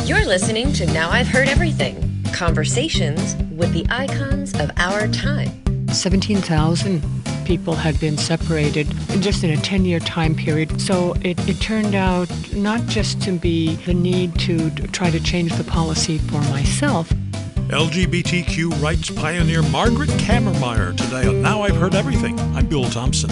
You're listening to Now I've Heard Everything, conversations with the icons of our time. 17,000 people had been separated just in a 10-year time period. So it turned out not just to be the need to try to change the policy for myself. LGBTQ rights pioneer Margarethe Cammermeyer today on Now I've Heard Everything. I'm Bill Thompson.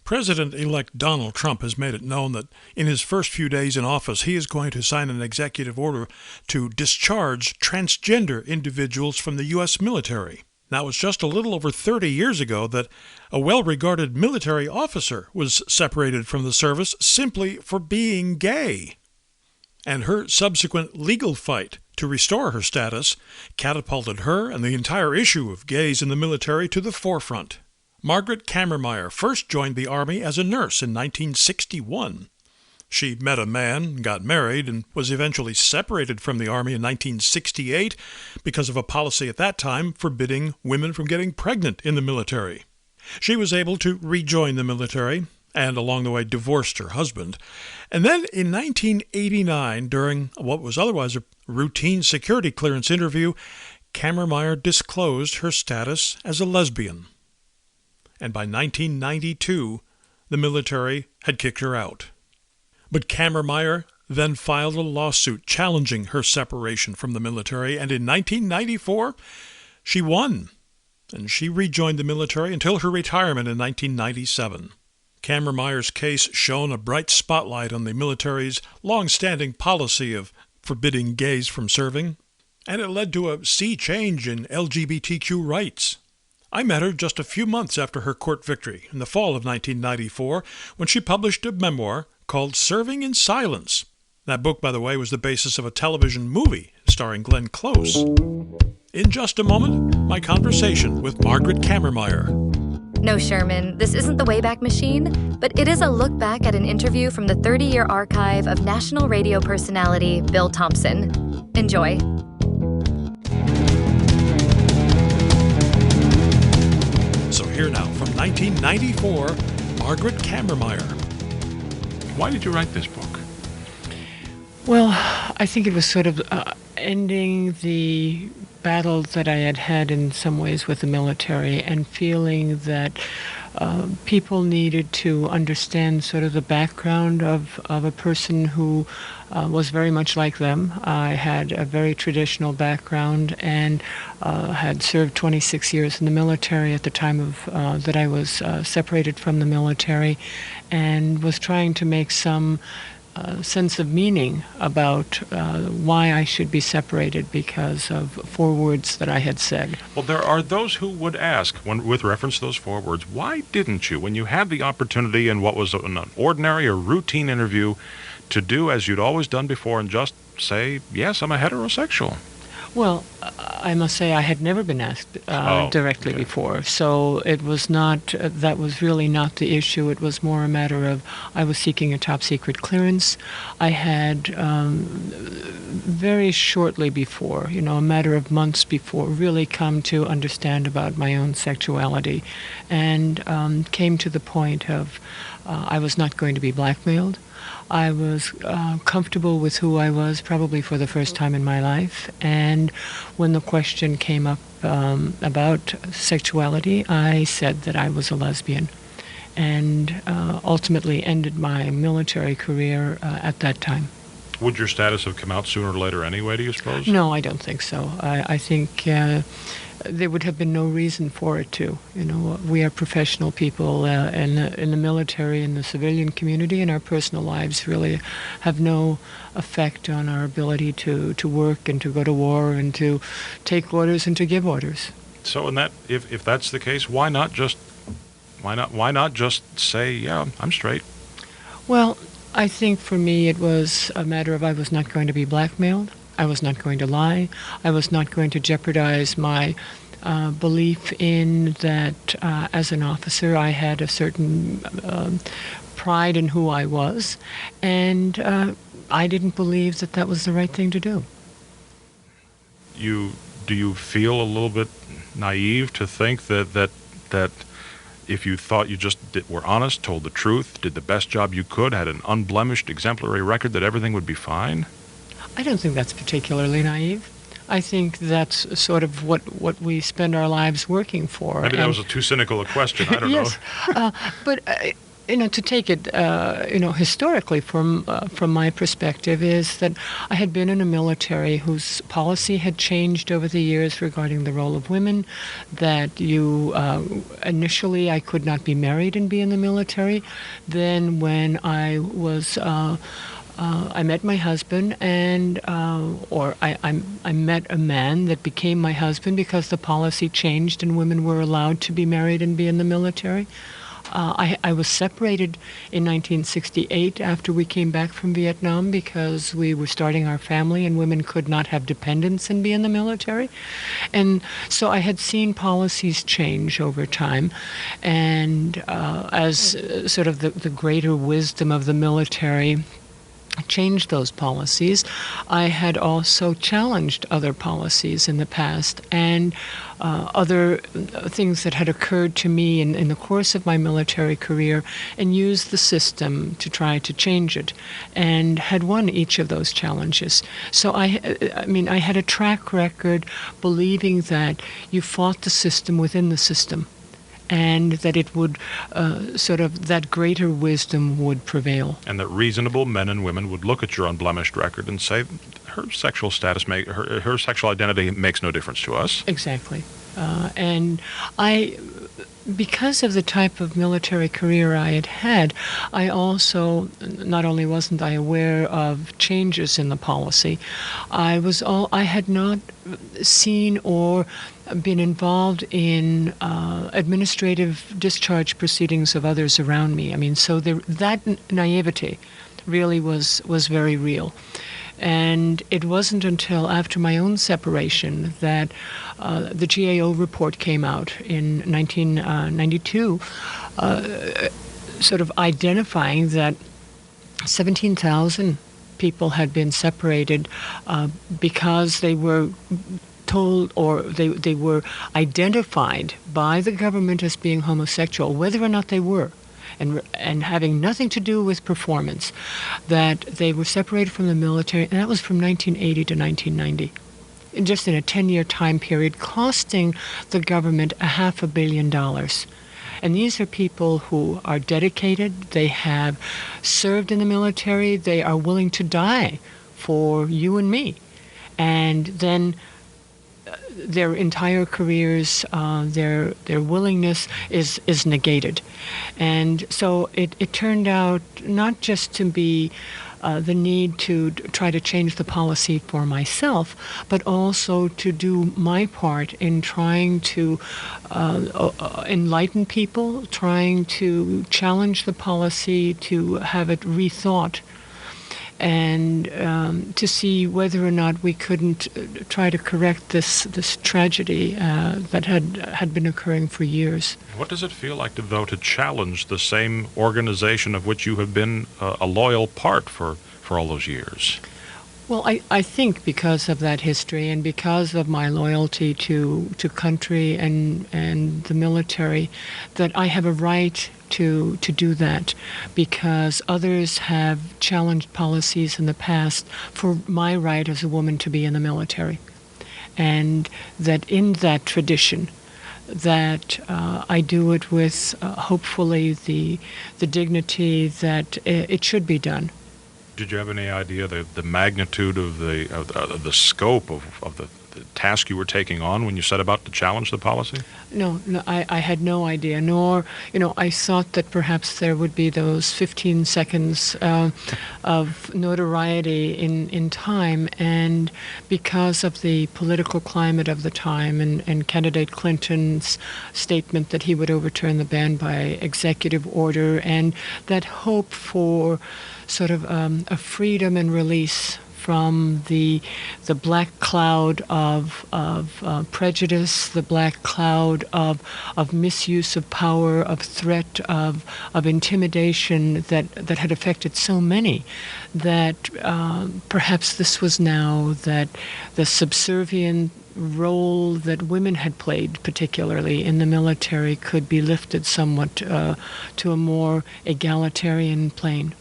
President-elect Donald Trump has made it known that in his first few days in office, he is going to sign an executive order to discharge transgender individuals from the U.S. military. Now, it's just a little over 30 years ago that a well-regarded military officer was separated from the service simply for being gay. And her subsequent legal fight to restore her status catapulted her and the entire issue of gays in the military to the forefront. Margarethe Cammermeyer first joined the Army as a nurse in 1961. She met a man, got married, and was eventually separated from the Army in 1968 because of a policy at that time forbidding women from getting pregnant in the military. She was able to rejoin the military and along the way divorced her husband. And then in 1989, during what was otherwise a routine security clearance interview, Cammermeyer disclosed her status as a lesbian. And by 1992, the military had kicked her out. But Cammermeyer then filed a lawsuit challenging her separation from the military, and in 1994, she won, and she rejoined the military until her retirement in 1997. Cammermeyer's case shone a bright spotlight on the military's long-standing policy of forbidding gays from serving, and it led to a sea change in LGBTQ rights. I met her just a few months after her court victory in the fall of 1994 when she published a memoir called Serving in Silence. That book, by the way, was the basis of a television movie starring Glenn Close. In just a moment, my conversation with Margarethe Cammermeyer. No, Sherman, this isn't the Wayback Machine, but it is a look back at an interview from the 30-year archive of national radio personality Bill Thompson. Enjoy. So here now, from 1994, Margarethe Cammermeyer. Why did you write this book? Well, I think it was sort of ending the battle that I had had in some ways with the military and feeling that people needed to understand sort of the background of a person who was very much like them. I had a very traditional background and had served 26 years in the military at the time of that I was separated from the military, and was trying to make some sense of meaning about why I should be separated because of 4 words that I had said. Well, there are those who would ask, with reference to those 4 words, why didn't you, when you had the opportunity in what was an ordinary or routine interview, to do as you'd always done before and just say, yes, I'm a heterosexual? Well, I must say I had never been asked directly before, so it was not, that was really not the issue. It was more a matter of I was seeking a top-secret clearance. I had very shortly before, a matter of months before, really come to understand about my own sexuality, and came to the point of I was not going to be blackmailed. I was comfortable with who I was probably for the first time in my life, and when the question came up about sexuality, I said that I was a lesbian, and ultimately ended my military career at that time. Would your status have come out sooner or later anyway, do you suppose? No, I don't think so. I think there would have been no reason for it to. We are professional people in the military, in the civilian community, and our personal lives really have no effect on our ability to work and to go to war and to take orders and to give orders. So, in that, if that's the case, why not just say, yeah, I'm straight? Well, I think for me it was a matter of I was not going to be blackmailed. I was not going to lie. I was not going to jeopardize my belief in that as an officer I had a certain pride in who I was, and I didn't believe that that was the right thing to do. Do you feel a little bit naive to think that if you thought you just were honest, told the truth, did the best job you could, had an unblemished, exemplary record, that everything would be fine? I don't think that's particularly naive. I think that's sort of what we spend our lives working for. Maybe that was too cynical a question. I don't yes, know. But to take it, historically from my perspective, is that I had been in a military whose policy had changed over the years regarding the role of women. That initially I could not be married and be in the military. Then when I was I met my husband, and I met a man that became my husband because the policy changed and women were allowed to be married and be in the military. I was separated in 1968 after we came back from Vietnam because we were starting our family and women could not have dependents and be in the military. And so I had seen policies change over time. And as sort of the greater wisdom of the military changed those policies, I had also challenged other policies in the past and other things that had occurred to me in the course of my military career, and used the system to try to change it, and had won each of those challenges. So I had a track record believing that you fought the system within the system, and that it would that greater wisdom would prevail. And that reasonable men and women would look at your unblemished record and say, her sexual status, her sexual identity makes no difference to us. Exactly. And because of the type of military career I had, I also, not only wasn't I aware of changes in the policy, I had not seen or been involved in administrative discharge proceedings of others around me. I mean, so that naivety really was very real. And it wasn't until after my own separation that the GAO report came out in 1992, sort of identifying that 17,000 people had been separated because they were told, or they were identified by the government as being homosexual, whether or not they were, and having nothing to do with performance, that they were separated from the military, and that was from 1980 to 1990. Just in a 10-year time period, costing the government $500 million. And these are people who are dedicated, they have served in the military, they are willing to die for you and me. And then their entire careers, their willingness is negated. And so it turned out not just to be the need to try to change the policy for myself, but also to do my part in trying to enlighten people, trying to challenge the policy, to have it rethought, and to see whether or not we couldn't try to correct this tragedy that had been occurring for years. What does it feel like, though, to challenge the same organization of which you have been a loyal part for all those years? Well, I think because of that history and because of my loyalty to country and the military, that I have a right to do that, because others have challenged policies in the past for my right as a woman to be in the military. And that in that tradition, that I do it with hopefully the dignity that it should be done. Did you have any idea the magnitude of the scope of the task you were taking on when you set about to challenge the policy? No, I had no idea, nor, I thought that perhaps there would be those 15 seconds of notoriety in time, and because of the political climate of the time and candidate Clinton's statement that he would overturn the ban by executive order, and that hope for sort of a freedom and release from the black cloud of prejudice, the black cloud of misuse of power, of threat, of intimidation that had affected so many, that perhaps this was now that the subservient role that women had played, particularly in the military, could be lifted somewhat to a more egalitarian plane.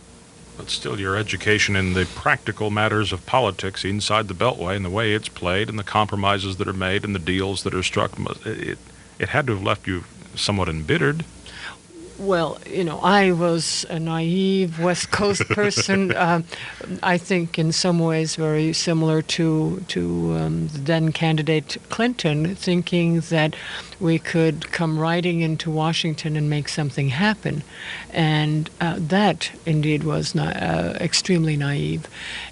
But still, your education in the practical matters of politics inside the Beltway and the way it's played and the compromises that are made and the deals that are struck, it had to have left you somewhat embittered. Well, I was a naive West Coast person. I think in some ways very similar to the then candidate Clinton, thinking that we could come riding into Washington and make something happen. And that indeed was extremely naive.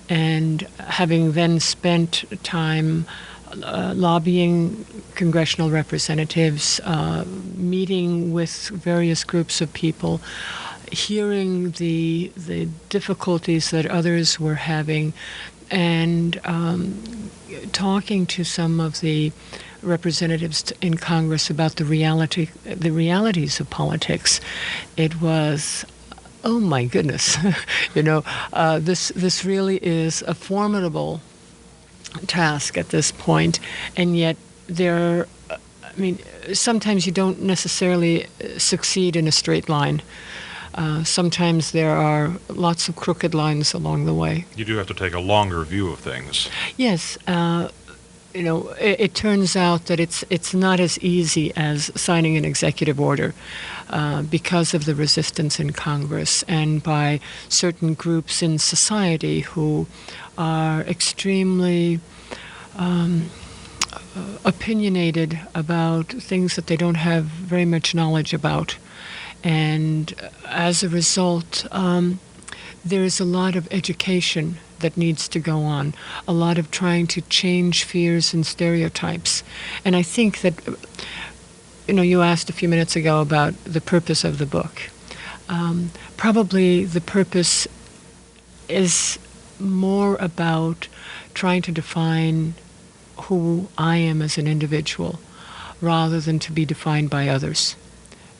And having then spent time lobbying congressional representatives, meeting with various groups of people, hearing the difficulties that others were having, and talking to some of the representatives in Congress about the realities of politics. It was, oh my goodness, this really is a formidable task at this point, and yet sometimes you don't necessarily succeed in a straight line. Sometimes there are lots of crooked lines along the way. You do have to take a longer view of things. Yes. It turns out that it's not as easy as signing an executive order because of the resistance in Congress and by certain groups in society who are extremely opinionated about things that they don't have very much knowledge about. And as a result, there is a lot of education that needs to go on, a lot of trying to change fears and stereotypes. And I think that, you asked a few minutes ago about the purpose of the book. Probably the purpose is more about trying to define who I am as an individual rather than to be defined by others.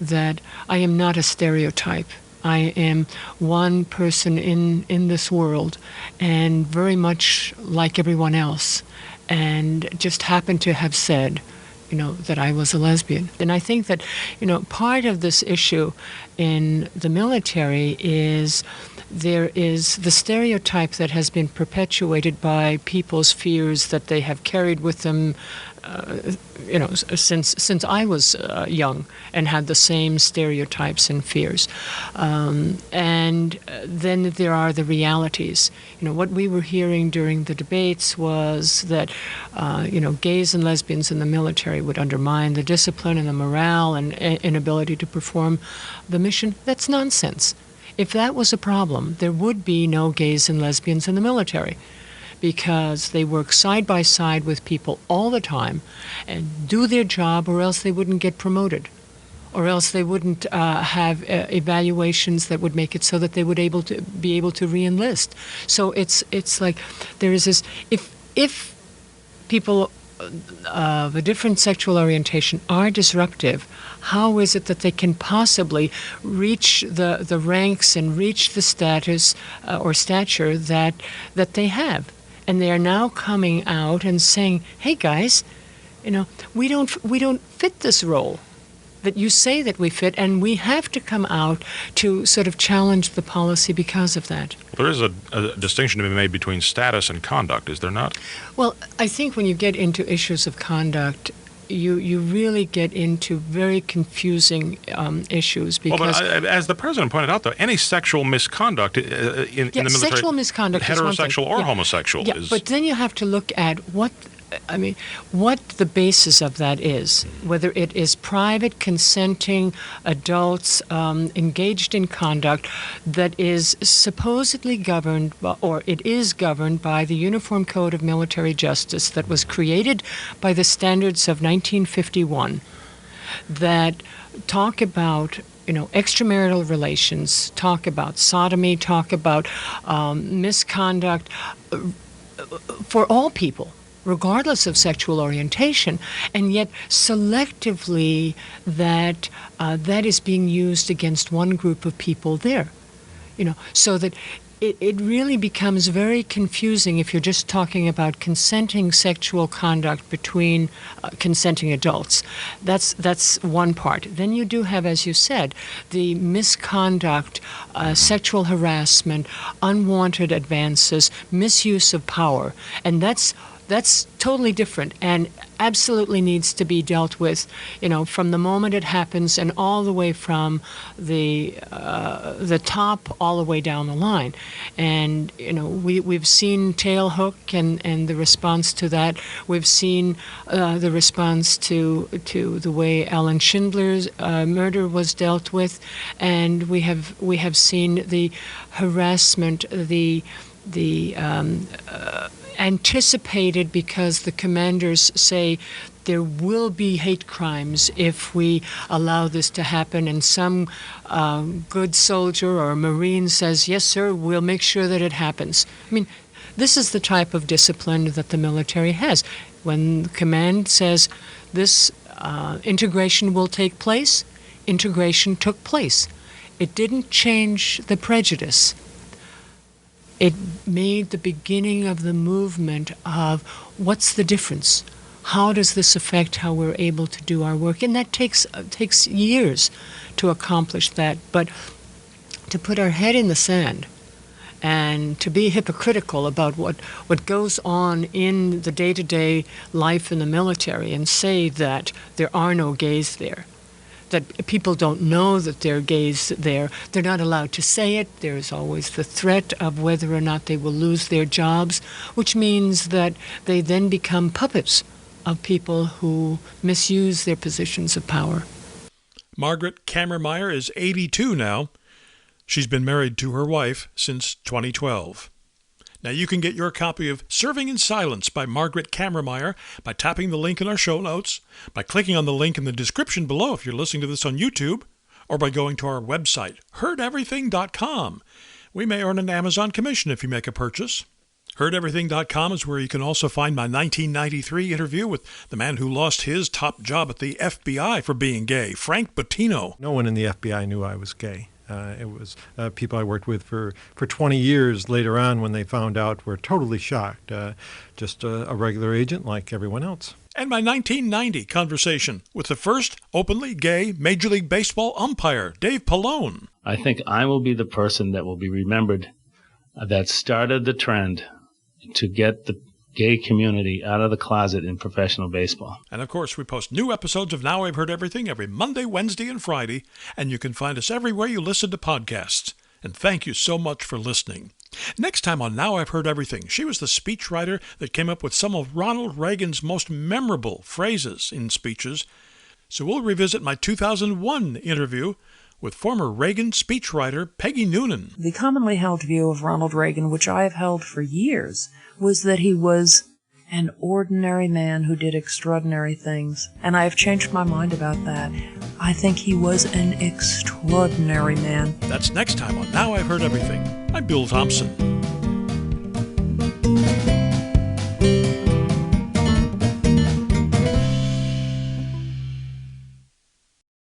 That I am not a stereotype. I am one person in this world and very much like everyone else, and just happened to have said, that I was a lesbian. And I think that, part of this issue in the military is there is the stereotype that has been perpetuated by people's fears that they have carried with them since I was young and had the same stereotypes and fears. And then there are the realities. What we were hearing during the debates was that, gays and lesbians in the military would undermine the discipline and the morale and inability to perform the mission. That's nonsense. If that was a problem, there would be no gays and lesbians in the military, because they work side by side with people all the time and do their job, or else they wouldn't get promoted, or else they wouldn't have evaluations that would make it so that they would be able to re-enlist. So it's like there is this, if people of a different sexual orientation are disruptive, how is it that they can possibly reach the ranks and reach the status or stature that they have? And they are now coming out and saying, "Hey guys, we don't fit this role that you say that we fit, and we have to come out to sort of challenge the policy because of that." There is a distinction to be made between status and conduct, is there not? Well, I think when you get into issues of conduct, you really get into very confusing issues. Because but as the president pointed out, though, any sexual misconduct in the military, sexual misconduct, heterosexual or homosexual, is. But then you have to look at what the basis of that is, whether it is private, consenting adults engaged in conduct that is supposedly governed, or it is governed by the Uniform Code of Military Justice that was created by the standards of 1951 that talk about extramarital relations, talk about sodomy, talk about misconduct for all people, regardless of sexual orientation, and yet selectively that is being used against one group of people there. So that it really becomes very confusing if you're just talking about consenting sexual conduct between consenting adults. That's one part. Then you do have, as you said, the misconduct, sexual harassment, unwanted advances, misuse of power, and that's totally different and absolutely needs to be dealt with, from the moment it happens and all the way from the top all the way down the line. And we've seen Tailhook and the response to that. We've seen the response to the way Alan Schindler's murder was dealt with, and we have seen the harassment, the anticipated, because the commanders say there will be hate crimes if we allow this to happen, and some good soldier or Marine says, yes, sir, we'll make sure that it happens. I mean, this is the type of discipline that the military has. When command says this integration will take place, integration took place. It didn't change the prejudice. It made the beginning of the movement of what's the difference? How does this affect how we're able to do our work? And that takes years to accomplish that. But to put our head in the sand and to be hypocritical about what goes on in the day-to-day life in the military and say that there are no gays there, that people don't know that there are gays there. They're not allowed to say it. There's always the threat of whether or not they will lose their jobs, which means that they then become puppets of people who misuse their positions of power. Margarethe Cammermeyer is 82 now. She's been married to her wife since 2012. Now you can get your copy of Serving in Silence by Margarethe Cammermeyer by tapping the link in our show notes, by clicking on the link in the description below if you're listening to this on YouTube, or by going to our website, heardeverything.com. We may earn an Amazon commission if you make a purchase. Heardeverything.com is where you can also find my 1993 interview with the man who lost his top job at the FBI for being gay, Frank Bottino. No one in the FBI knew I was gay. It was people I worked with for 20 years later on when they found out were totally shocked. Just a regular agent like everyone else. And my 1990 conversation with the first openly gay Major League Baseball umpire, Dave Pallone. I think I will be the person that will be remembered that started the trend to get the gay community out of the closet in professional baseball. And of course, we post new episodes of Now I've Heard Everything every Monday, Wednesday, and Friday, and you can find us everywhere you listen to podcasts. And thank you so much for listening. Next time on Now I've Heard Everything, she was the speechwriter that came up with some of Ronald Reagan's most memorable phrases in speeches. So we'll revisit my 2001 interview with former Reagan speechwriter Peggy Noonan. The commonly held view of Ronald Reagan, which I have held for years, was that he was an ordinary man who did extraordinary things. And I have changed my mind about that. I think he was an extraordinary man. That's next time on Now I've Heard Everything. I'm Bill Thompson.